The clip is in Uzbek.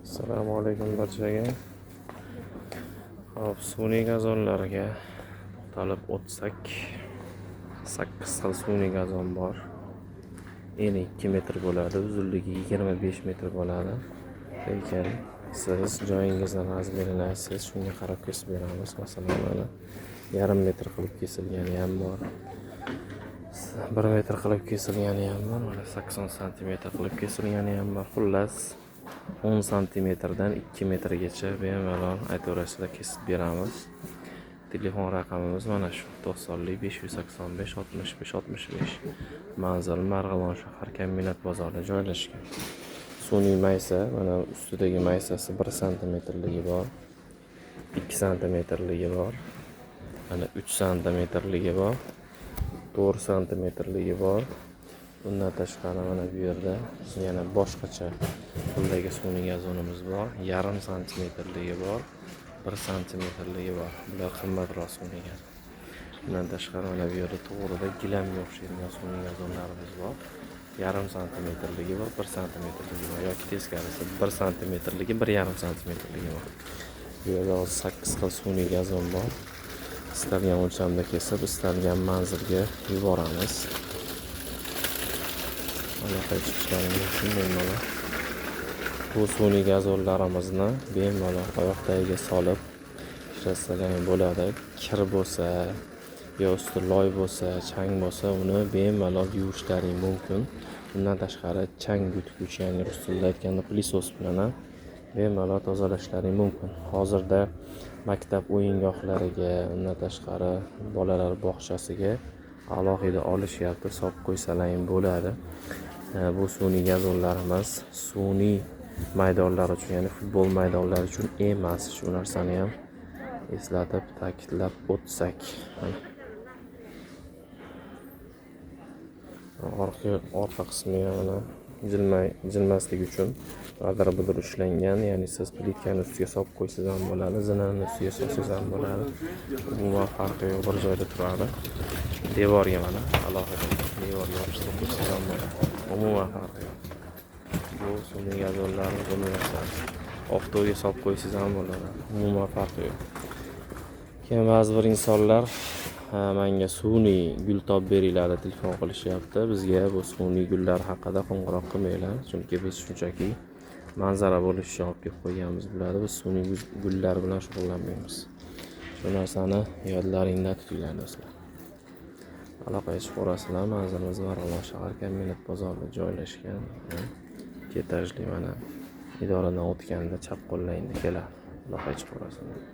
Assalomu alaykum barchaga. Hop, sun'iy gazonlarga to'xtalib o'tsak, 8 xil sun'iy gazon bor. Eni 2 metr bo'ladi, uzunligi 25 metr bo'ladi. Lekin siz joyingizdan razmerini aytsangiz, shunga qarab kesib beramiz. Masalan, mana 1,5 metr qilib kesilgani ham bor. 1 metr qilib kesilgani ham bor. Mana 80 santimetr qilib kesilgani ham bor. Xullas 10 santimetrdan 2 metrgacha bemalol aytaverasizlar kesib beramiz. Telefon raqamimiz mana shu: 90 585 65 65. Manzil Marg'ilon shahar kombinat bozorida joylashgan. Sun'iy maysa, mana ustidagi maysasi 1 santimetrligi bor, 2 santimetrligi bor, mana 3 santimetrligi bor, 4 santimetrligi bor. Bundan tashqari mana bu yerda yana boshqacha turdagi sun'iy gazonimiz bor. 1,5 santimetrligi bor, 1 santimetrligi bor. Bular qimmatroq sun'iy gazon. Bundan tashqari mana bu yerda to'g'rida gilamga o'xshaydigan sun'iy gazonlarimiz bor. 1,5 santimetrligi bor, 1 santimetrligi bor yoki teskarisi 1 santimetrligi, 1,5 santimetrligi bor. Bu yerda 8 xil sun'iy gazon bor. Istalgan o'lchamda kesib, istalgan manzilga yuboramiz. Aloqa chiqishlaringiz uchun bemalol bu sun'iy gazonlarimizni bemalol oyoq tagiga solib ishlatsalar bo'ladi. Kir bo'lsa, yo usti loy bo'lsa, chang bo'lsa, uni bemalol yuvishlaring mumkin. Bundan tashqari chang yutgich, ya'ni rus tilida aytganda pilisos bilan ham bemalol tozalashlaring mumkin. Hozirda maktab o'yingohlariga, undan tashqari bolalar bog'chasiga alohida olishyapti, solib qo'ysalaring bo'ladi. Bu sun'iy gazonlarimiz sun'iy maydonlar uchun, ya'ni futbol maydonlari uchun emas. Shu narsani ham eslatib ta'kidlab o'tsak. Orqa qismiga mana jilmasligi uchun g'adir-budir ishlangan, ya'ni siz plitkani ustiga solib qo'ysangiz ham bo'ladi, zinani ustiga solsangiz ham bo'ladi. Umuman farqi yo'q, bir joyda turadi. Devorga mana alohida devorga yopishtirib qo'ysangiz ham bo'ladi. Umuman farqi yo'q. Bu sun'iy gazonlarni bo'lmayapti. Avtoga solib qo'ysangiz ham bo'ladi. Umuman farqi yo'q. Keyin ba'zi bir insonlar menga sun'iy gul topib beringlar deb telefon qilishyapti. Bizga bu sun'iy gullar haqida qo'ng'iroq qilmanglar, chunki biz shunchaki manzara bo'lish uchun olib kelib qo'yganmiz bularni. Biz sun'iy gullar bilan shug'ullanmaymiz. Shu narsani yodlaringda tutinglar do'stlar. Aloqaga chiqib ko'rasizlar. Manzilimiz Marg'ilon shahar kombinat bozorida joylashgan. Etajli mana idoradan o'tganda chap qo'llayingda keladi. Aloqaga chiqib ko'rasizlar.